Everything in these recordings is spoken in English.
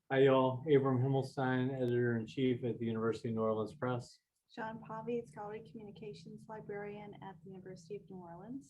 Hi, y'all. Abram Himelstein, editor-in-chief at the University of New Orleans Press. Jeanne Pavy, Scholarly Communications Librarian at the University of New Orleans.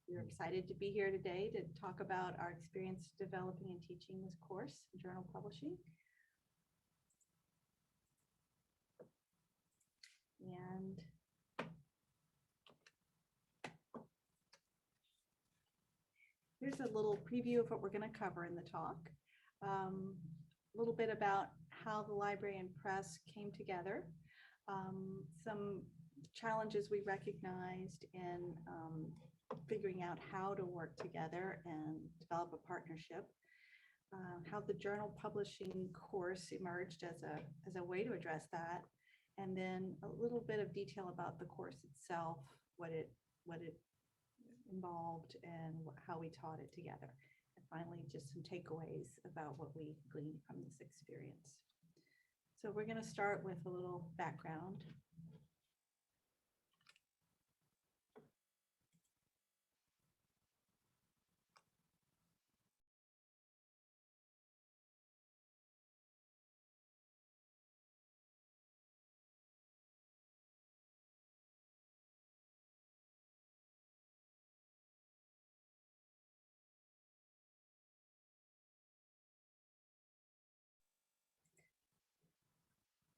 We're excited to be here today to talk about our experience developing and teaching this course in journal publishing. And here's a little preview of what we're going to cover in the talk. A little bit about how the library and press came together. Some challenges we recognized in figuring out how to work together and develop a partnership. How the journal publishing course emerged as a way to address that, and then a little bit of detail about the course itself, what it involved, and how we taught it together. And finally, just some takeaways about what we gleaned from this experience. So we're going to start with a little background.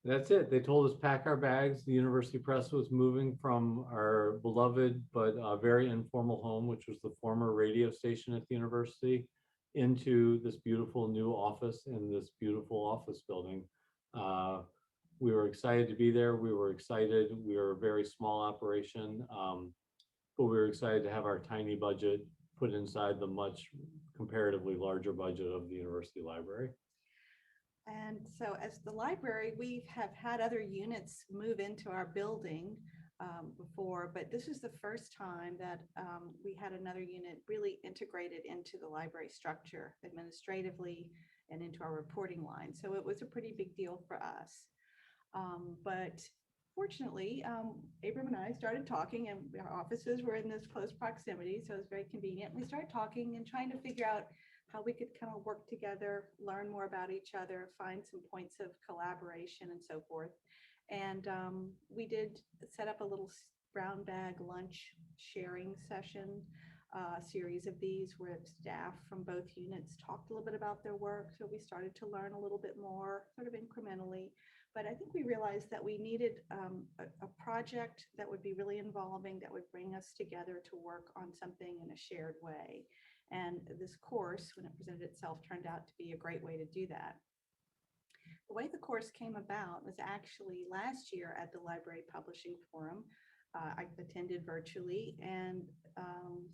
That's it. They told us pack our bags. The University Press was moving from our beloved but very informal home, which was the former radio station at the university, into this beautiful new office in this beautiful office building. We were excited to be there. We were excited. We were a very small operation, but we were excited to have our tiny budget put inside the much comparatively larger budget of the university library. And so as the library, we have had other units move into our building before, but this is the first time that we had another unit really integrated into the library structure administratively and into our reporting line. So it was a pretty big deal for us. But fortunately, Abram and I started talking, and our offices were in this close proximity, so it was very convenient. We started talking and trying to figure out how we could kind of work together, learn more about each other, find some points of collaboration and so forth. And we did set up a little brown bag lunch sharing session, series of these where staff from both units talked a little bit about their work. So we started to learn a little bit more sort of incrementally. But I think we realized that we needed a project that would be really involving, that would bring us together to work on something in a shared way. And this course, when it presented itself, turned out to be a great way to do that. The way the course came about was actually last year at the Library Publishing Forum. I attended virtually and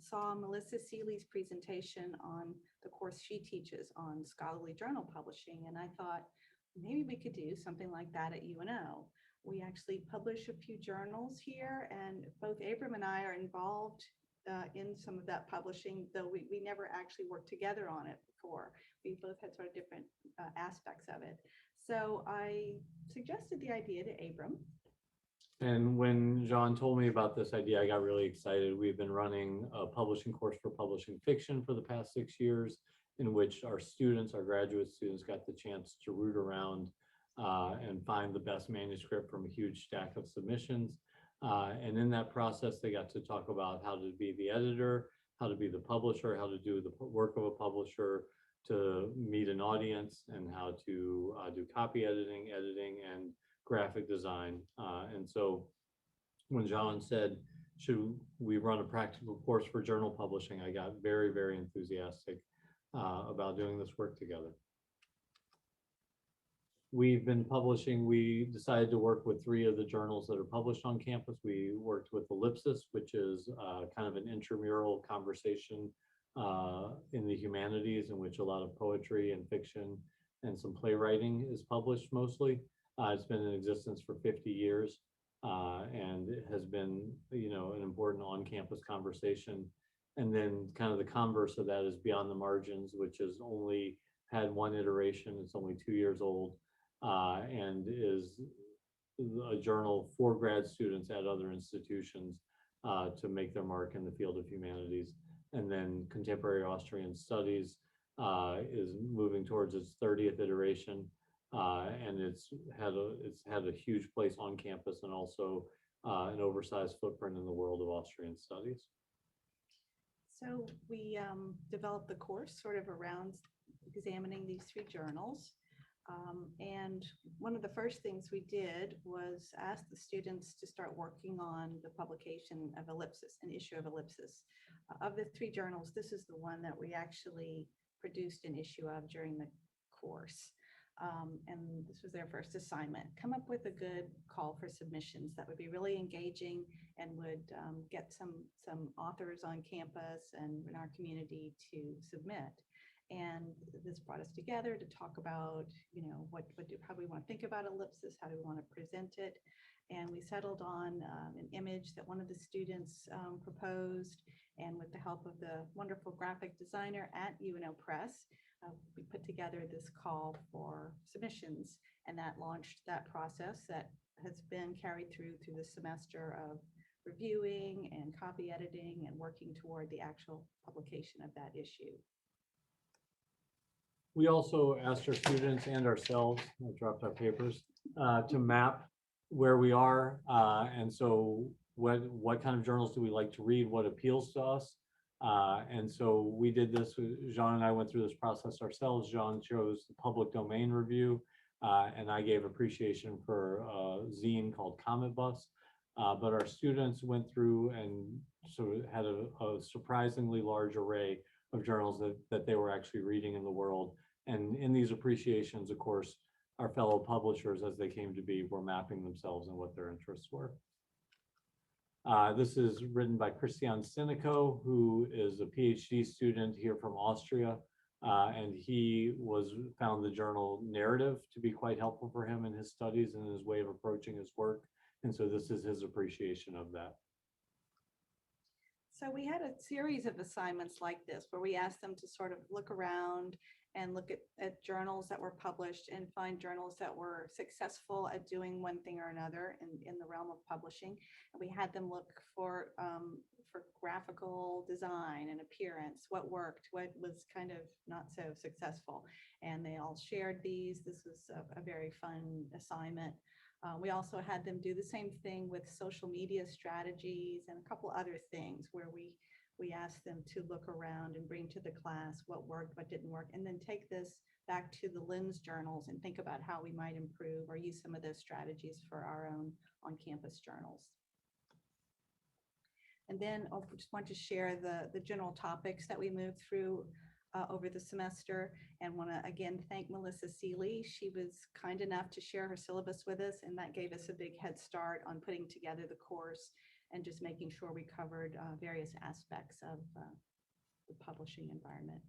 saw Melissa Seeley's presentation on the course she teaches on scholarly journal publishing. And I thought, maybe we could do something like that at UNO. We actually publish a few journals here, and both Abram and I are involved in some of that publishing, though we never actually worked together on it before. We both had sort of different aspects of it. So I suggested the idea to Abram. And when Jeanne told me about this idea, I got really excited. We've been running a publishing course for publishing fiction for the past 6 years, in which our students, our graduate students, got the chance to root around and find the best manuscript from a huge stack of submissions. And in that process, they got to talk about how to be the editor, how to be the publisher, how to do the work of a publisher, to meet an audience, and how to do copy editing, and graphic design. And so when Jeanne said, should we run a practical course for journal publishing, I got very, very enthusiastic about doing this work together. We've been publishing, we decided to work with 3 of the journals that are published on campus. We worked with Ellipsis, which is kind of an intramural conversation in the humanities, in which a lot of poetry and fiction and some playwriting is published mostly. It's been in existence for 50 years, and it has been, an important on-campus conversation. And then kind of the converse of that is Beyond the Margins, which has only had 1 iteration. It's only 2 years old, and is a journal for grad students at other institutions to make their mark in the field of humanities. And then Contemporary Austrian Studies is moving towards its 30th iteration. And it's had a huge place on campus and also an oversized footprint in the world of Austrian studies. So we developed the course sort of around examining these three journals. And one of the first things we did was ask the students to start working on the publication of Ellipsis, an issue of Ellipsis. Of the three journals, this is the one that we actually produced an issue of during the course. And this was their first assignment. Come up with a good call for submissions that would be really engaging and would get some authors on campus and in our community to submit. And this brought us together to talk about, how we want to think about Ellipsis, how do we want to present it. And we settled on an image that one of the students proposed. And with the help of the wonderful graphic designer at UNO Press, we put together this call for submissions, and that launched that process that has been carried through the semester of reviewing and copy editing and working toward the actual publication of that issue. We also asked our students and ourselves, I dropped our papers, to map where we are. And so what kind of journals do we like to read? What appeals to us? And so we did this. Jeanne and I went through this process ourselves. Jeanne chose the public domain review, and I gave appreciation for a zine called Comet Bus. But our students went through and sort of had a surprisingly large array of journals that they were actually reading in the world. And in these appreciations, of course, our fellow publishers, as they came to be, were mapping themselves and what their interests were. This is written by Christian Sinico, who is a PhD student here from Austria. And he found the journal Narrative to be quite helpful for him in his studies and his way of approaching his work. And so this is his appreciation of that. So we had a series of assignments like this where we asked them to sort of look around and look at journals that were published and find journals that were successful at doing one thing or another in the realm of publishing. And we had them look for graphical design and appearance, what worked, what was kind of not so successful. And they all shared these. This was a very fun assignment. We also had them do the same thing with social media strategies and a couple other things where we asked them to look around and bring to the class what worked, what didn't work, and then take this back to the LINS journals and think about how we might improve or use some of those strategies for our own on-campus journals. And then I just want to share the general topics that we moved through over the semester, and want to again thank Melissa Seeley. She was kind enough to share her syllabus with us, and that gave us a big head start on putting together the course and just making sure we covered various aspects of the publishing environment.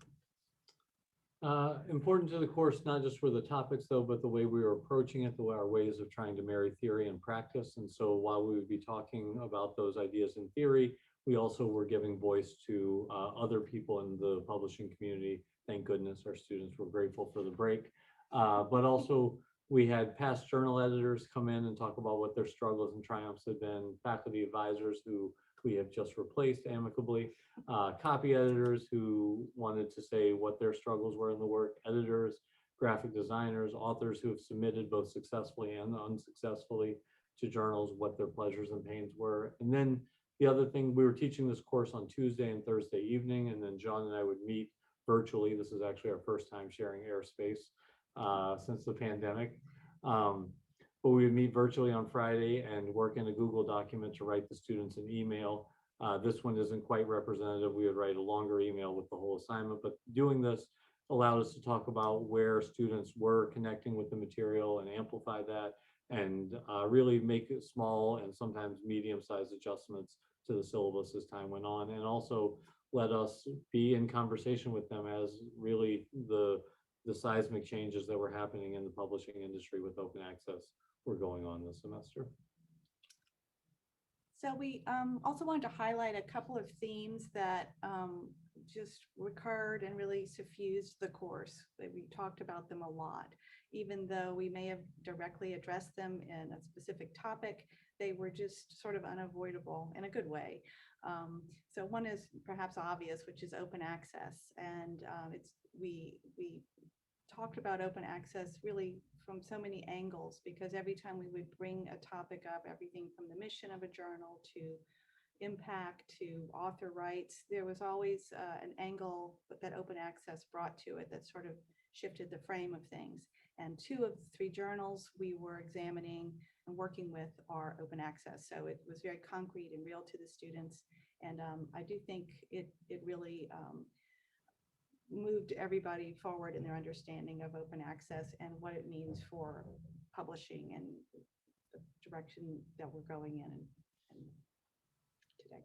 Important to the course, not just for the topics though, but the way we were approaching it, our ways of trying to marry theory and practice. And so while we would be talking about those ideas in theory, we also were giving voice to other people in the publishing community. Thank goodness our students were grateful for the break. But also we had past journal editors come in and talk about what their struggles and triumphs have been, faculty advisors who we have just replaced amicably, copy editors who wanted to say what their struggles were in the work, editors, graphic designers, authors who have submitted both successfully and unsuccessfully to journals, what their pleasures and pains were. And then the other thing, we were teaching this course on Tuesday and Thursday evening, and then Jeanne and I would meet virtually. This is actually our first time sharing airspace since the pandemic. But we would meet virtually on Friday and work in a Google document to write the students an email. This one isn't quite representative. We would write a longer email with the whole assignment, but doing this allowed us to talk about where students were connecting with the material and amplify that, and really make small and sometimes medium-sized adjustments to the syllabus as time went on, and also let us be in conversation with them as really the seismic changes that were happening in the publishing industry with open access were going on this semester. So we also wanted to highlight a couple of themes that just recurred and really suffused the course. We talked about them a lot. Even though we may have directly addressed them in a specific topic, they were just sort of unavoidable in a good way. So one is perhaps obvious, which is open access. And we talked about open access really from so many angles, because every time we would bring a topic up, everything from the mission of a journal to impact to author rights, there was always an angle that open access brought to it that sort of shifted the frame of things. And 2 of the 3 journals we were examining and working with are open access. So it was very concrete and real to the students. And I do think it really moved everybody forward in their understanding of open access and what it means for publishing and the direction that we're going in and today.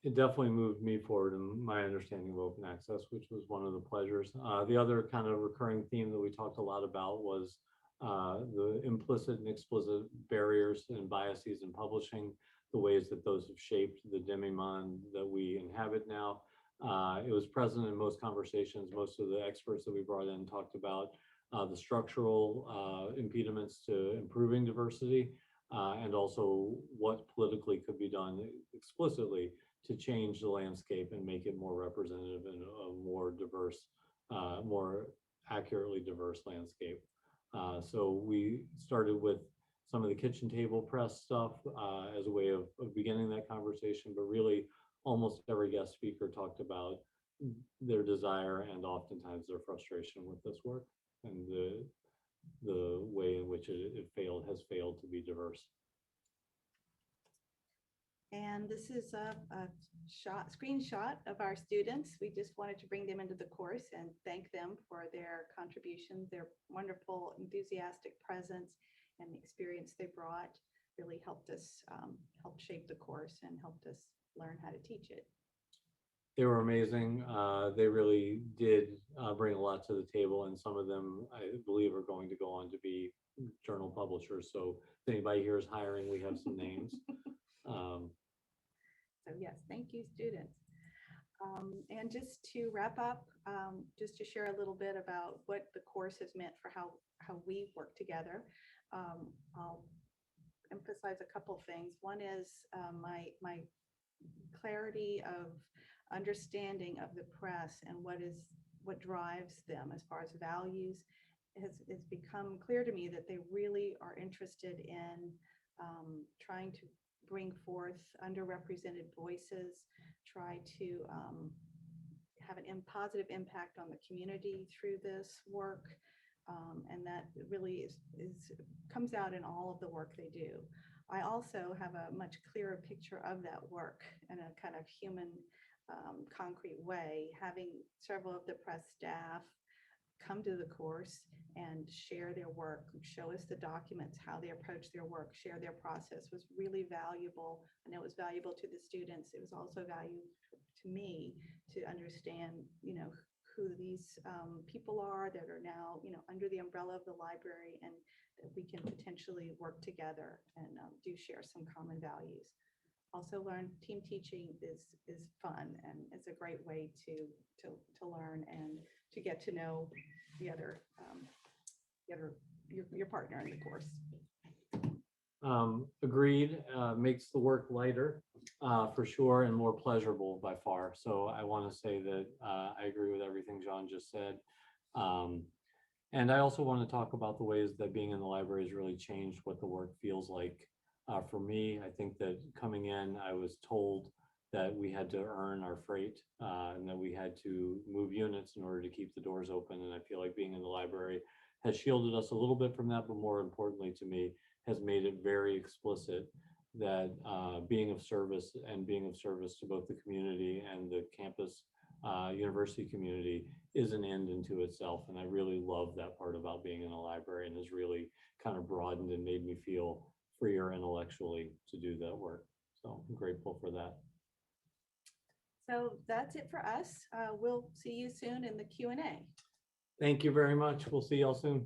It definitely moved me forward in my understanding of open access, which was one of the pleasures. The other kind of recurring theme that we talked a lot about was the implicit and explicit barriers and biases in publishing, the ways that those have shaped the demi-monde that we inhabit now. It was present in most conversations. Most of the experts that we brought in talked about the structural impediments to improving diversity, and also what politically could be done explicitly to change the landscape and make it more representative and a more diverse, more accurately diverse landscape. So we started with some of the kitchen table press stuff as a way of beginning that conversation, but really almost every guest speaker talked about their desire and oftentimes their frustration with this work and the way in which it has failed to be diverse. And this is a screenshot of our students. We just wanted to bring them into the course and thank them for their contributions, their wonderful, enthusiastic presence, and the experience they brought really helped us help shape the course and helped us learn how to teach it. They were amazing. They really did bring a lot to the table, and some of them, I believe, are going to go on to be journal publishers. So if anybody here is hiring, we have some names. So yes, thank you, students. And just to wrap up, just to share a little bit about what the course has meant for how we work together. I'll emphasize a couple things. One is my clarity of understanding of the press and what drives them as far as values has become clear to me that they really are interested in trying to bring forth underrepresented voices, try to have a positive impact on the community through this work. And that really comes out in all of the work they do. I also have a much clearer picture of that work in a kind of human, concrete way, having several of the press staff come to the course and share their work, show us the documents, how they approach their work, share their process was really valuable. And it was valuable to the students. It was also valuable to me to understand, who these people are that are now, under the umbrella of the library, and that we can potentially work together and do share some common values. Also learn team teaching is fun, and it's a great way to learn and to get to know your partner in the course. Agreed. Makes the work lighter for sure, and more pleasurable by far. So I want to say that I agree with everything Jeanne just said. And I also want to talk about the ways that being in the library has really changed what the work feels like. For me, I think that coming in, I was told that we had to earn our freight and that we had to move units in order to keep the doors open. And I feel like being in the library has shielded us a little bit from that, but more importantly to me, has made it very explicit that being of service to both the community and the campus university community is an end into itself. And I really love that part about being in a library, and has really kind of broadened and made me feel freer intellectually to do that work. So I'm grateful for that. So that's it for us. We'll see you soon in the Q&A. Thank you very much. We'll see y'all soon.